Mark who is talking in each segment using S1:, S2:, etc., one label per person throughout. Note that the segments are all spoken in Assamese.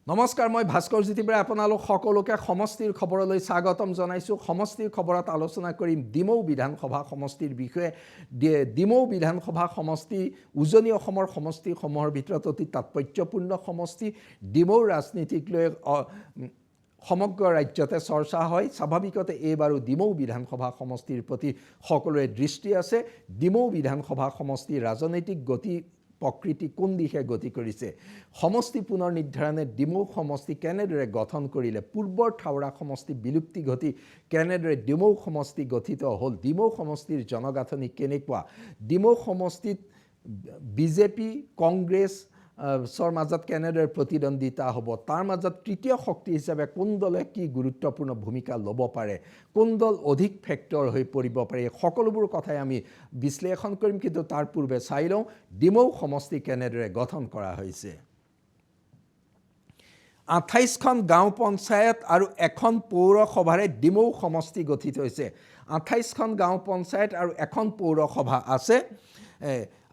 S1: নমস্কাৰ মই ভাস্কৰ জ্যোতিবাৰে আপোনালোক সকলোকে সমষ্টিৰ খবৰলৈ স্বাগতম জনাইছোঁ। সমষ্টিৰ খবৰত আলোচনা কৰিম ডিমৌ বিধানসভা সমষ্টিৰ বিষয়ে। ডিমৌ বিধানসভা সমষ্টি উজনি অসমৰ সমষ্টিসমূহৰ ভিতৰত অতি তাৎপৰ্যপূৰ্ণ সমষ্টি। ডিমৌৰ ৰাজনীতিক লৈ সমগ্ৰ ৰাজ্যতে চৰ্চা হয়। স্বাভাৱিকতে এইবাৰো ডিমৌ বিধানসভা সমষ্টিৰ প্ৰতি সকলোৰে দৃষ্টি আছে। ডিমৌ বিধানসভা সমষ্টিৰ ৰাজনৈতিক গতি প্ৰকৃতি কোন দিশে গতি কৰিছে, সমষ্টি পুনৰ নিৰ্ধাৰণে ডিমৌ সমষ্টি কেনেদৰে গঠন কৰিলে, পূৰ্বৰ থাওৰা সমষ্টি বিলুপ্তি ঘটি কেনেদৰে ডিমৌ সমষ্টি গঠিত হ'ল, ডিমৌ সমষ্টিৰ জনগাঁথনি কেনেকুৱা, ডিমৌ সমষ্টিত বিজেপি কংগ্ৰেছ মাজত কেনেদৰে প্ৰতিদ্বন্দ্বিতা হ'ব, তাৰ মাজত তৃতীয় শক্তি হিচাপে কোন দলে কি গুৰুত্বপূৰ্ণ ভূমিকা ল'ব পাৰে, কোন দল অধিক ফেক্টৰ হৈ পৰিব পাৰে, সকলোবোৰ কথাই আমি বিশ্লেষণ কৰিম। কিন্তু তাৰ পূৰ্বে চাই লওঁ ডিমৌ সমষ্টি কেনেদৰে গঠন কৰা হৈছে। 28খন গাঁও পঞ্চায়ত আৰু এখন পৌৰসভাৰে ডিমৌ সমষ্টি গঠিত হৈছে। 28খন গাঁও পঞ্চায়ত আৰু এখন পৌৰসভা আছে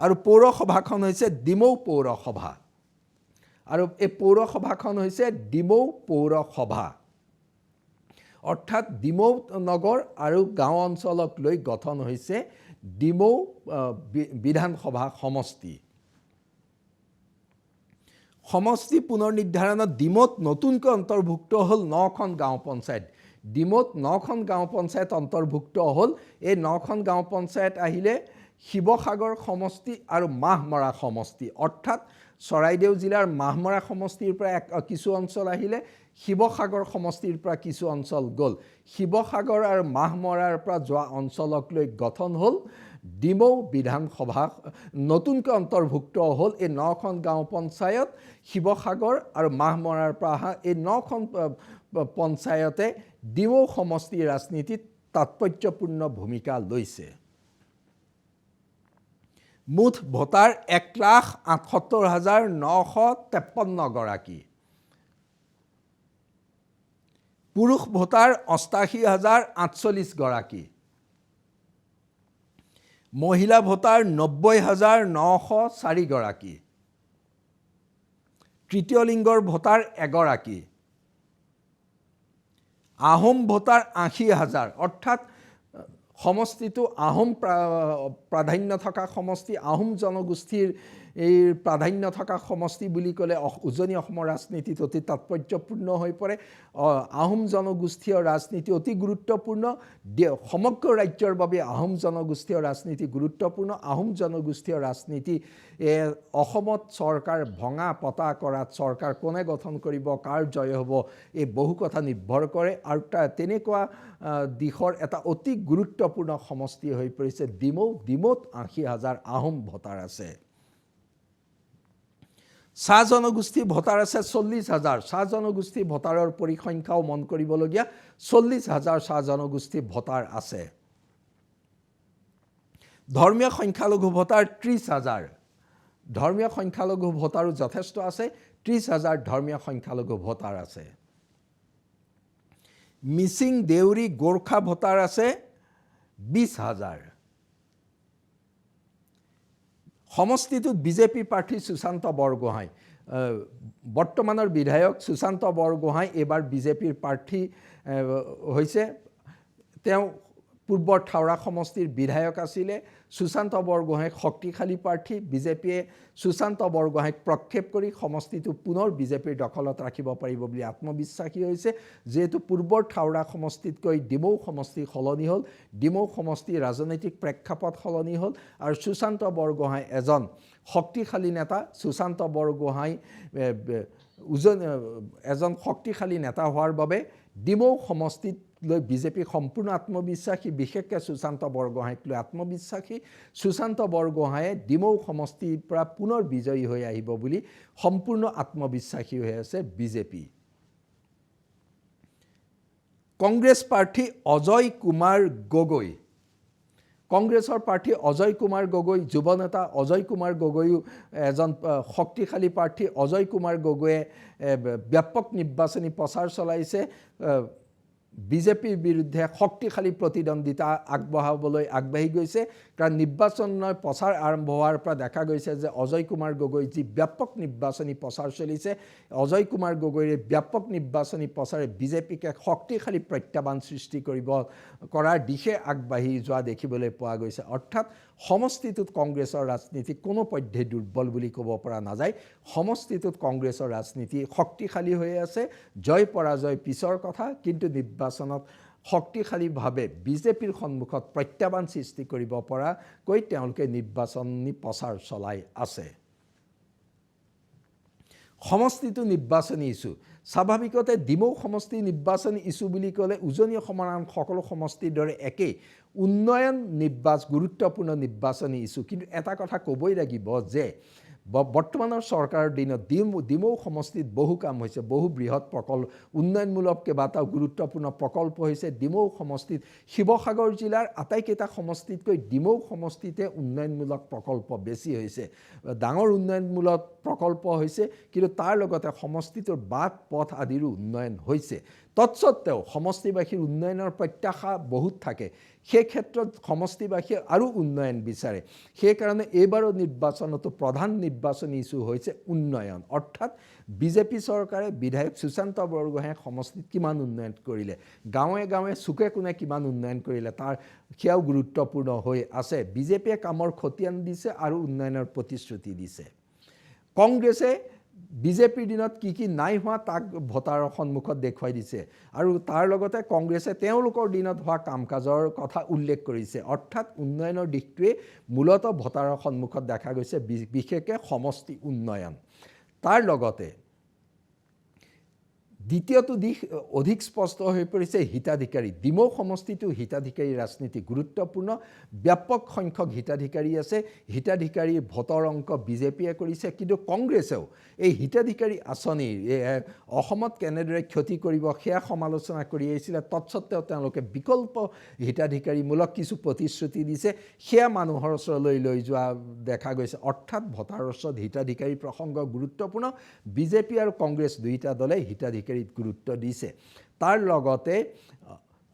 S1: আৰু পৌৰসভাখন হৈছে ডিমৌ পৌৰসভা আৰু এই পৌৰসভাখন হৈছে ডিমৌ পৌৰসভা, অৰ্থাৎ ডিমৌ নগৰ আৰু গাঁও অঞ্চলক লৈ গঠন হৈছে ডিমৌ বিধানসভা সমষ্টি। সমষ্টি পুনৰ নিৰ্ধাৰণত ডিমৌত নতুনকৈ অন্তৰ্ভুক্ত হ'ল 9খন গাঁও পঞ্চায়ত। ডিমৌত 9খন গাঁও পঞ্চায়ত অন্তৰ্ভুক্ত হ'ল। এই 9খন গাঁও পঞ্চায়ত আহিলে শিৱসাগৰ সমষ্টি আৰু মাহমৰা সমষ্টি, অৰ্থাৎ চৰাইদেউ জিলাৰ মাহমৰা সমষ্টিৰ পৰা কিছু অঞ্চল আহিলে, শিৱসাগৰ সমষ্টিৰ পৰা কিছু অঞ্চল গ'ল। শিৱসাগৰ আৰু মাহমৰাৰ পৰা যোৱা অঞ্চলক লৈ গঠন হ'ল ডিমৌ বিধানসভা। নতুনকৈ অন্তৰ্ভুক্ত হ'ল এই 9খন গাঁও পঞ্চায়ত। শিৱসাগৰ আৰু মাহমৰাৰ পৰা অহা এই 9খন পঞ্চায়তে ডিমৌ সমষ্টিৰ ৰাজনীতিত তাৎপৰ্যপূৰ্ণ ভূমিকা লৈছে। মুঠ ভোটাৰ 1,78,953 গৰাকী, পুৰুষ ভোটাৰ 88,048 গৰাকী, মহিলা ভোটাৰ 90,904 গৰাকী, তৃতীয় লিংগৰ ভোটাৰ এগৰাকী, আহোম ভোটাৰ 80,000, অৰ্থাৎ সমষ্টিটো আহোম প্ৰাধান্য থকা সমষ্টি, আহোম জনগোষ্ঠীৰ এই প্ৰাধান্য থকা সমষ্টি বুলি ক'লে উজনি অসমৰ ৰাজনীতিত অতি তাৎপৰ্যপূৰ্ণ হৈ পৰে। আহোম জনগোষ্ঠীয় ৰাজনীতি অতি গুৰুত্বপূৰ্ণ। সমগ্ৰ ৰাজ্যৰ বাবে আহোম জনগোষ্ঠীয় ৰাজনীতি গুৰুত্বপূৰ্ণ। আহোম জনগোষ্ঠীয় ৰাজনীতি অসমত চৰকাৰ ভঙা পতা কৰাত, চৰকাৰ কোনে গঠন কৰিব, কাৰ জয় হ'ব, এই বহু কথা নিৰ্ভৰ কৰে আৰু তেনেকুৱা দিশৰ এটা অতি গুৰুত্বপূৰ্ণ সমষ্টি হৈ পৰিছে ডিমৌ। ডিমৌত 80,000 আহোম ভোটাৰ আছে। চাহ জনগোষ্ঠী ভোটাৰ আছে 40,000। চাহ জনগোষ্ঠী ভোটাৰৰ পৰিসংখ্যাও মন কৰিবলগীয়া। 40,000 চাহ জনগোষ্ঠী ভোটাৰ আছে। ধৰ্মীয় সংখ্যালঘু ভোটাৰ 30,000। ধৰ্মীয় সংখ্যালঘু ভোটাৰো যথেষ্ট আছে। 30,000 ধৰ্মীয় সংখ্যালঘু ভোটাৰ আছে। মিচিং, দেউৰী, গোৰ্খা ভোটাৰ আছে 20,000। সমষ্টিটোত বিজেপি প্ৰাৰ্থী সুশান্ত বৰগোহাঁই, বৰ্তমানৰ বিধায়ক সুশান্ত বৰগোহাঁই এইবাৰ বিজেপিৰ প্ৰাৰ্থী হৈছে। তেওঁ পূৰ্বৰ থাওৰা সমষ্টিৰ বিধায়ক আছিলে। সুশান্ত বৰগোহাঁই শক্তিশালী প্ৰাৰ্থী। বিজেপিয়ে সুশান্ত বৰগোহাঁইক প্ৰক্ষেপ কৰি সমষ্টিটো পুনৰ বিজেপিৰ দখলত ৰাখিব পাৰিব বুলি আত্মবিশ্বাসী হৈছে, যিহেতু পূৰ্বৰ থাওৰা সমষ্টিতকৈ ডিমৌ সমষ্টি সলনি হ'ল। ডিমৌ সমষ্টিৰ ৰাজনৈতিক প্ৰেক্ষাপট সলনি হ'ল আৰু সুশান্ত বৰগোহাঁই এজন শক্তিশালী নেতা। সুশান্ত বৰগোহাঁই এজন শক্তিশালী নেতা হোৱাৰ বাবে ডিমৌ সমষ্টিত লৈ বিজেপি সম্পূৰ্ণ আত্মবিশ্বাসী, বিশেষকৈ সুশান্ত বৰগোহাঁইক লৈ আত্মবিশ্বাসী। সুশান্ত বৰগোহাঁয়ে ডিমৌ সমষ্টিৰ পৰা পুনৰ বিজয়ী হৈ আহিব বুলি সম্পূৰ্ণ আত্মবিশ্বাসী হৈ আছে বিজেপি। কংগ্ৰেছ প্ৰাৰ্থী অজয় কুমাৰ গগৈ, কংগ্ৰেছৰ প্ৰাৰ্থী অজয় কুমাৰ গগৈ, যুৱ নেতা অজয় কুমাৰ গগৈও এজন শক্তিশালী প্ৰাৰ্থী। অজয় কুমাৰ গগৈয়ে ব্যাপক নিৰ্বাচনী প্ৰচাৰ চলাইছে। বিজেপিৰ বিৰুদ্ধে শক্তিশালী প্ৰতিদ্বন্দ্বিতা আগবাঢ়ি গৈছে কাৰণ নিৰ্বাচনৰ প্ৰচাৰ আৰম্ভ হোৱাৰ পৰা দেখা গৈছে যে অজয় কুমাৰ গগৈ যি ব্যাপক নিৰ্বাচনী প্ৰচাৰ চলিছে অজয় কুমাৰ গগৈৰ ব্যাপক নিৰ্বাচনী প্ৰচাৰে বিজেপিকে শক্তিশালী প্ৰত্যাহ্বান সৃষ্টি কৰাৰ দিশে আগবাঢ়ি যোৱা দেখিবলৈ পোৱা গৈছে অৰ্থাৎ সমষ্টিটোত কংগ্ৰেছৰ ৰাজনীতি কোনো পধ্যে দুৰ্বল বুলি ক'ব পৰা নাযায় সমষ্টিটোত কংগ্ৰেছৰ ৰাজনীতি শক্তিশালী হৈ আছে জয় পৰাজয় পিছৰ কথা কিন্তু নিৰ্বাচনত শক্তিশালীভাৱে বিজেপিৰ সন্মুখত প্ৰত্যাহ্বান সৃষ্টি কৰিব পৰাকৈ তেওঁলোকে নিৰ্বাচনী প্ৰচাৰ চলাই আছে সমষ্টিটো নিৰ্বাচনী ইস্যু স্বাভাৱিকতে ডিমৌ সমষ্টি নিৰ্বাচনী ইস্যু বুলি ক'লে উজনি অসমৰ আন সকলো সমষ্টিৰ দৰে একেই উন্নয়ন গুৰুত্বপূৰ্ণ নিৰ্বাচনী ইস্যু কিন্তু এটা কথা ক'বই লাগিব যে বৰ্তমানৰ চৰকাৰৰ দিনত ডিমৌ সমষ্টিত বহু কাম হৈছে বহু বৃহৎ প্ৰকল্প উন্নয়নমূলক কেইবাটাও গুৰুত্বপূৰ্ণ প্ৰকল্প হৈছে ডিমৌ সমষ্টিত শিৱসাগৰ জিলাৰ আটাইকেইটা সমষ্টিতকৈ ডিমৌ সমষ্টিতে উন্নয়নমূলক প্ৰকল্প বেছি হৈছে ডাঙৰ উন্নয়নমূলক প্ৰকল্প হৈছে কিন্তু তাৰ লগতে সমষ্টিটোৰ বাট পথ আদিৰো উন্নয়ন হৈছে তৎসত্ত্বেও সমষ্টিবাসীৰ উন্নয়নৰ প্ৰত্যাশা বহুত থাকে সেই ক্ষেত্ৰত সমষ্টিবাসীয়ে আৰু উন্নয়ন বিচাৰে সেইকাৰণে এইবাৰৰ নিৰ্বাচনতো প্ৰধান নিৰ্বাচনী ইস্যু হৈছে উন্নয়ন অৰ্থাৎ বিজেপি চৰকাৰে বিধায়ক সুশান্ত বৰগোহাঁয়ে সমষ্টিত কিমান উন্নয়ন কৰিলে গাঁৱে গাঁৱে চুকে কোণে কিমান উন্নয়ন কৰিলে তাৰ সেয়াও গুৰুত্বপূৰ্ণ হৈ আছে বিজেপিয়ে কামৰ খতিয়ান দিছে আৰু উন্নয়নৰ প্ৰতিশ্ৰুতি দিছে কংগ্ৰেছে বিজেপিৰ দিনত কি নাই হোৱা তাক ভোটাৰৰ সন্মুখত দেখুৱাই দিছে আৰু তাৰ লগতে কংগ্ৰেছে তেওঁলোকৰ দিনত হোৱা কাম-কাজৰ কথা উল্লেখ কৰিছে অৰ্থাৎ উন্নয়নৰ দিশটোৱে মূলত ভোটাৰৰ সন্মুখত দেখা গৈছে বিশেষকৈ সমষ্টি উন্নয়ন তাৰ লগতে দ্বিতীয়টো দিশ অধিক স্পষ্ট হৈ পৰিছে হিতাধিকাৰী ডিমৌ সমষ্টিটো হিতাধিকাৰী ৰাজনীতি গুৰুত্বপূৰ্ণ ব্যাপক সংখ্যক হিতাধিকাৰী আছে হিতাধিকাৰীৰ ভোটৰ অংক বিজেপিয়ে কৰিছে কিন্তু কংগ্ৰেছেও এই হিতাধিকাৰী আঁচনিৰ অসমত কেনেদৰে ক্ষতি কৰিব সেয়া সমালোচনা কৰি আহিছিলে তৎসত্ত্বেও তেওঁলোকে বিকল্প হিতাধিকাৰীমূলক কিছু প্ৰতিশ্ৰুতি দিছে সেয়া মানুহৰ ওচৰলৈ লৈ যোৱা দেখা গৈছে অৰ্থাৎ ভোটাৰৰ ওচৰত হিতাধিকাৰী প্ৰসংগ গুৰুত্বপূৰ্ণ বিজেপি আৰু কংগ্ৰেছ দুয়োটা দলে হিতাধিকাৰী গুৰুত্ব দিছে তাৰ লগতে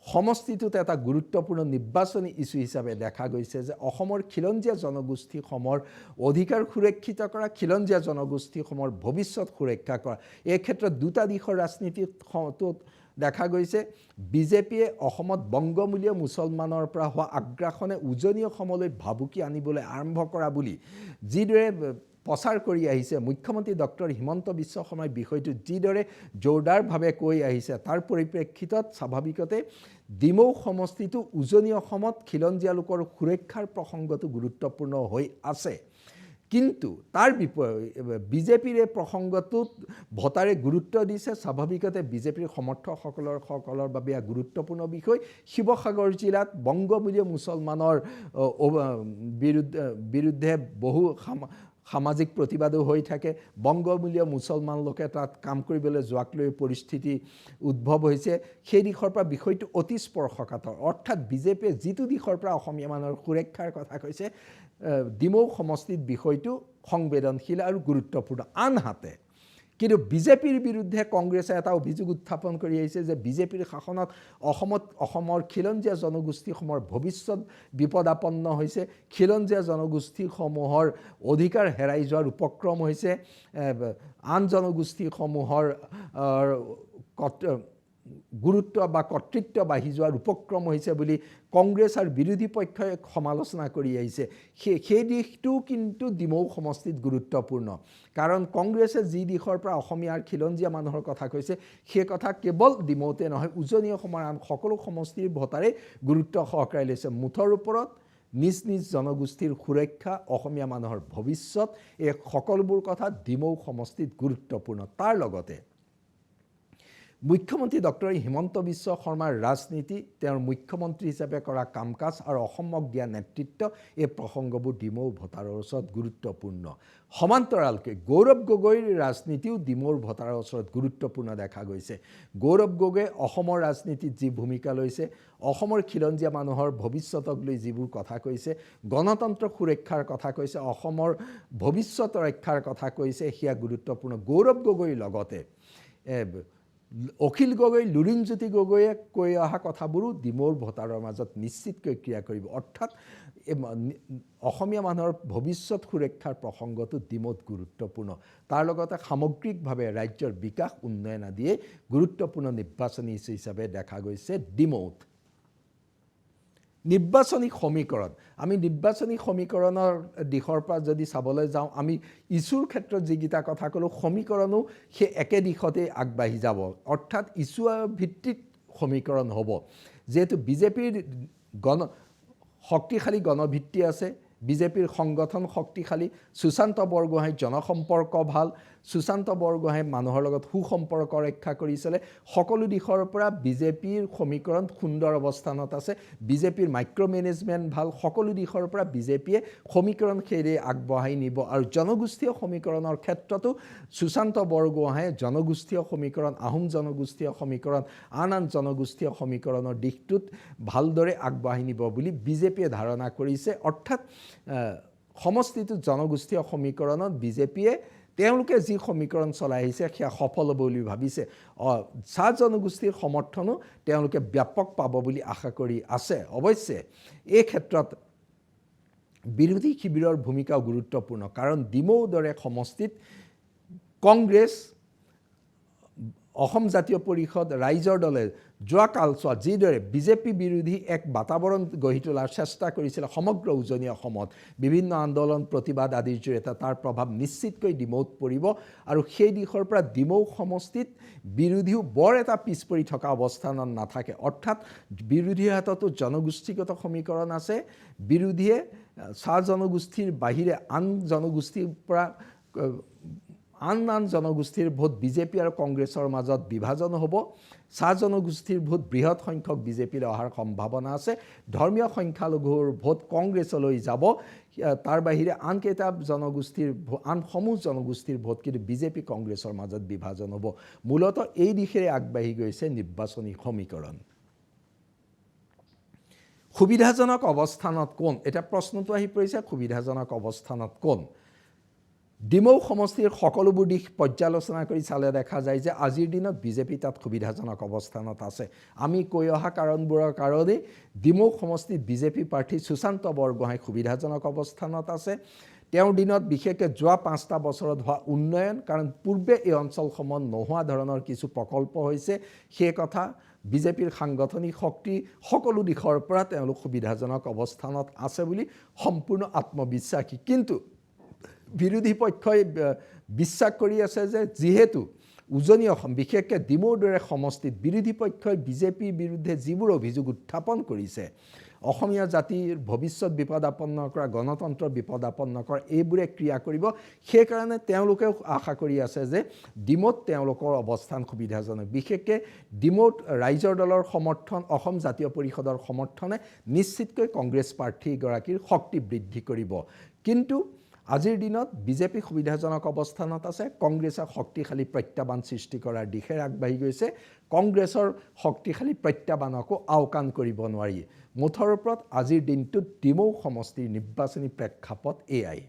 S1: সমষ্টিটোত এটা গুৰুত্বপূৰ্ণ নিৰ্বাচনী ইস্যু হিচাপে দেখা গৈছে যে অসমৰ খিলঞ্জীয়া জনগোষ্ঠীসমূহৰ অধিকাৰ সুৰক্ষিত কৰা খিলঞ্জীয়া জনগোষ্ঠীসমূহৰ ভৱিষ্যত সুৰক্ষা কৰা এই ক্ষেত্ৰত দুটা দিশৰ ৰাজনীতিত দেখা গৈছে বিজেপিয়ে অসমত বংগমূলীয় মুছলমানৰ পৰা হোৱা আগ্ৰাসনে উজনি অসমলৈ ভাবুকি আনিবলৈ আৰম্ভ কৰা বুলি যিদৰে প্ৰচাৰ কৰি আহিছে মুখ্যমন্ত্ৰী ডক্টৰ হিমন্ত বিশ্ব শৰ্মাই বিষয়টো যিদৰে জোৰদাৰভাৱে কৈ আহিছে তাৰ পৰিপ্ৰেক্ষিতত স্বাভাৱিকতে ডিমৌ সমষ্টিটো উজনি অসমত খিলঞ্জীয়া লোকৰ সুৰক্ষাৰ প্ৰসংগটো গুৰুত্বপূৰ্ণ হৈ আছে কিন্তু তাৰ বিজেপিৰ এই প্ৰসংগটোত ভোটাৰে গুৰুত্ব দিছে স্বাভাৱিকতে বিজেপিৰ সমৰ্থকসকলৰ বাবে গুৰুত্বপূৰ্ণ বিষয় শিৱসাগৰ জিলাত বংগমূলীয় মুছলমানৰ বিৰুদ্ধে বহু সামাজিক প্ৰতিবাদো হৈ থাকে বংগমূলীয় মুছলমান লোকে তাত কাম কৰিবলৈ যোৱাক লৈ পৰিস্থিতি উদ্ভৱ হৈছে সেই দিশৰ পৰা বিষয়টো অতি স্পৰ্শকাতৰ অৰ্থাৎ বিজেপিয়ে যিটো দিশৰ পৰা অসমীয়া মানুহৰ সুৰক্ষাৰ কথা কৈছে ডিমৌ সমষ্টিত বিষয়টো সংবেদনশীল আৰু গুৰুত্বপূৰ্ণ আনহাতে কিন্তু বিজেপিৰ বিৰুদ্ধে কংগ্ৰেছে এটা অভিযোগ উত্থাপন কৰি আহিছে যে বিজেপিৰ শাসনত অসমৰ খিলঞ্জীয়া জনগোষ্ঠীসমূহৰ ভৱিষ্যত বিপদাপন্ন হৈছে খিলঞ্জীয়া জনগোষ্ঠীসমূহৰ অধিকাৰ হেৰাই যোৱাৰ উপক্ৰম হৈছে আন জনগোষ্ঠীসমূহৰ গুৰুত্ব বা কৰ্তৃত্ব বাঢ়ি যোৱাৰ উপক্ৰম হৈছে বুলি কংগ্ৰেছ আৰু বিৰোধী পক্ষই সমালোচনা কৰি আহিছে সেই দিশটো কিন্তু ডিমৌ সমষ্টিত গুৰুত্বপূৰ্ণ কাৰণ কংগ্ৰেছে যি দিশৰ পৰা অসমীয়াৰ খিলঞ্জীয়া মানুহৰ কথা কৈছে সেই কথা কেৱল ডিমৌতে নহয় উজনি অসমৰ আন সকলো সমষ্টিৰ ভোটাৰে গুৰুত্ব সহকাৰে লৈছে মুঠৰ ওপৰত নিজ নিজ জনগোষ্ঠীৰ সুৰক্ষা অসমীয়া মানুহৰ ভৱিষ্যত এই সকলোবোৰ কথা ডিমৌ সমষ্টিত গুৰুত্বপূৰ্ণ তাৰ লগতে মুখ্যমন্ত্ৰী ডক্টৰ হিমন্ত বিশ্ব শৰ্মাৰ ৰাজনীতি তেওঁৰ মুখ্যমন্ত্ৰী হিচাপে কৰা কাম-কাজ আৰু অসমক দিয়া নেতৃত্ব এই প্ৰসংগবোৰ ডিমৌ ভোটাৰৰ ওচৰত গুৰুত্বপূৰ্ণ সমান্তৰালকৈ গৌৰৱ গগৈৰ ৰাজনীতিও ডিমৌৰ ভোটাৰৰ ওচৰত গুৰুত্বপূৰ্ণ দেখা গৈছে গৌৰৱ গগৈয়ে অসমৰ ৰাজনীতিত যি ভূমিকা লৈছে অসমৰ খিলঞ্জীয়া মানুহৰ ভৱিষ্যতক লৈ যিবোৰ কথা কৈছে গণতন্ত্ৰ সুৰক্ষাৰ কথা কৈছে অসমৰ ভৱিষ্যত ৰক্ষাৰ কথা কৈছে সেয়া গুৰুত্বপূৰ্ণ গৌৰৱ গগৈৰ লগতে অখিল গগৈ লুৰিণজ্যোতি গগৈয়ে কৈ অহা কথাবোৰো ডিমৌৰ ভোটাৰৰ মাজত নিশ্চিতকৈ ক্ৰিয়া কৰিব অৰ্থাৎ অসমীয়া মানুহৰ ভৱিষ্যত সুৰক্ষাৰ প্ৰসংগটো ডিমৌত গুৰুত্বপূৰ্ণ তাৰ লগতে সামগ্ৰিকভাৱে ৰাজ্যৰ বিকাশ উন্নয়ন আদিয়ে গুৰুত্বপূৰ্ণ নিৰ্বাচনী ইছ্যু হিচাপে দেখা গৈছে ডিমৌত নিৰ্বাচনী সমীকৰণ আমি নিৰ্বাচনী সমীকৰণৰ দিশৰ পৰা যদি চাবলৈ যাওঁ আমি ইছ্যুৰ ক্ষেত্ৰত যিকেইটা কথা ক'লোঁ সমীকৰণো সেই একে দিশতে আগবাঢ়ি যাব অৰ্থাৎ ইছ্যু ভিত্তিক সমীকৰণ হ'ব যেহেতু বিজেপিৰ শক্তিশালী গণভিত্তি আছে বিজেপিৰ সংগঠন শক্তিশালী সুশান্ত বৰগোহাঁই জনসম্পৰ্ক ভাল সুশান্ত বৰগোহাঁই মানুহৰ লগত সুসম্পৰ্ক ৰক্ষা কৰিছিলে সকলো দিশৰ পৰা বিজেপিৰ সমীকৰণ সুন্দৰ অৱস্থানত আছে বিজেপিৰ মাইক্ৰ মেনেজমেণ্ট ভাল সকলো দিশৰ পৰা বিজেপিয়ে সমীকৰণ খেৰে আগবঢ়াই নিব আৰু জনগোষ্ঠীয় সমীকৰণৰ ক্ষেত্ৰতো সুশান্ত বৰগোহাঁই জনগোষ্ঠীয় সমীকৰণ আহোম জনগোষ্ঠীয় সমীকৰণ আন জনগোষ্ঠীয় সমীকৰণৰ দিশটোত ভালদৰে আগবঢ়াই নিব বুলি বিজেপিয়ে ধাৰণা কৰিছে অৰ্থাৎ সমষ্টিটো জনগোষ্ঠীয় সমীকৰণত বিজেপিয়ে তেওঁলোকে যি সমীকৰণ চলাই আহিছে সেয়া সফল হ'ব বুলি ভাবিছে চাহ জনগোষ্ঠীৰ সমৰ্থনো তেওঁলোকে ব্যাপক পাব বুলি আশা কৰি আছে অৱশ্যে এই ক্ষেত্ৰত বিৰোধী শিবিৰৰ ভূমিকাও গুৰুত্বপূৰ্ণ কাৰণ ডিমৌৰ দৰে সমষ্টিত কংগ্ৰেছ অসম জাতীয় পৰিষদ ৰাইজৰ দলে যোৱা কালছোৱাত যিদৰে বিজেপি বিৰোধী এক বাতাবৰণ গঢ়ি তোলাৰ চেষ্টা কৰিছিল সমগ্ৰ উজনি অসমত বিভিন্ন আন্দোলন প্ৰতিবাদ আদিৰ জৰিয়তে তাৰ প্ৰভাৱ নিশ্চিতকৈ ডিমৌত পৰিব আৰু সেই দিশৰ পৰা ডিমৌ সমষ্টিত বিৰোধীও বৰ এটা পিছ পৰি থকা অৱস্থানত নাথাকে অৰ্থাৎ বিৰোধীৰ হাততো জনগোষ্ঠীগত সমীকৰণ আছে বিৰোধীয়ে চাহ জনগোষ্ঠীৰ বাহিৰে আন জনগোষ্ঠীৰ পৰা আন জনগোষ্ঠীৰ ভোট বিজেপি আৰু কংগ্ৰেছৰ মাজত বিভাজন হ'ব চাহ জনগোষ্ঠীৰ ভোট বৃহৎ সংখ্যক বিজেপিলৈ অহাৰ সম্ভাৱনা আছে ধৰ্মীয় সংখ্যালঘুৰ ভোট কংগ্ৰেছলৈ যাব তাৰ বাহিৰে আন কেইটা জনগোষ্ঠীৰ আন সমূহ জনগোষ্ঠীৰ ভোট কিন্তু বিজেপি কংগ্ৰেছৰ মাজত বিভাজন হ'ব মূলতঃ এই দিশেৰে আগবাঢ়ি গৈছে নিৰ্বাচনী সমীকৰণ সুবিধাজনক অৱস্থানত কোন এটা প্ৰশ্নটো আহি পৰিছে সুবিধাজনক অৱস্থানত কোন ডিমৌ সমষ্টিৰ সকলোবোৰ দিশ পৰ্যালোচনা কৰি চালে দেখা যায় যে আজিৰ দিনত বিজেপি তাত সুবিধাজনক অৱস্থানত আছে আমি কৈ অহা কাৰণবোৰৰ কাৰণে ডিমৌ সমষ্টিত বিজেপি প্ৰাৰ্থী সুশান্ত বৰগোহাঁই সুবিধাজনক অৱস্থানত আছে তেওঁৰ দিনত বিশেষকৈ যোৱা 5টা বছৰত হোৱা উন্নয়ন কাৰণ পূৰ্বে এই অঞ্চলসমূহত নোহোৱা ধৰণৰ কিছু প্ৰকল্প হৈছে সেই কথা বিজেপিৰ সাংগঠনিক শক্তি সকলো দিশৰ পৰা তেওঁলোক সুবিধাজনক অৱস্থানত আছে বুলি সম্পূৰ্ণ আত্মবিশ্বাসী কিন্তু বিৰোধী পক্ষই বিশ্বাস কৰি আছে যে যিহেতু উজনি অসম বিশেষকৈ ডিমৌৰ দৰে সমষ্টিত বিৰোধী পক্ষই বিজেপিৰ বিৰুদ্ধে যিবোৰ অভিযোগ উত্থাপন কৰিছে অসমীয়া জাতিৰ ভৱিষ্যত বিপদাপন্ন কৰা গণতন্ত্ৰ বিপদাপন্ন কৰা এইবোৰে ক্ৰিয়া কৰিব সেইকাৰণে তেওঁলোকেও আশা কৰি আছে যে ডিমৌত তেওঁলোকৰ অৱস্থান সুবিধাজনক বিশেষকৈ ডিমৌত ৰাইজৰ দলৰ সমৰ্থন অসম জাতীয় পৰিষদৰ সমৰ্থনে নিশ্চিতকৈ কংগ্ৰেছ প্ৰাৰ্থীগৰাকীৰ শক্তি বৃদ্ধি কৰিব কিন্তু আজিৰ দিনত বিজেপি সুবিধাজনক অৱস্থানত আছে কংগ্ৰেছে শক্তিশালী প্ৰত্যাহ্বান সৃষ্টি কৰাৰ দিশেৰে আগবাঢ়ি গৈছে কংগ্ৰেছৰ শক্তিশালী প্ৰত্যাহ্বানকো আওকাণ কৰিব নোৱাৰি মুঠৰ ওপৰত আজিৰ দিনটোত ডিমৌ সমষ্টিৰ নিৰ্বাচনী প্ৰেক্ষাপট এয়াই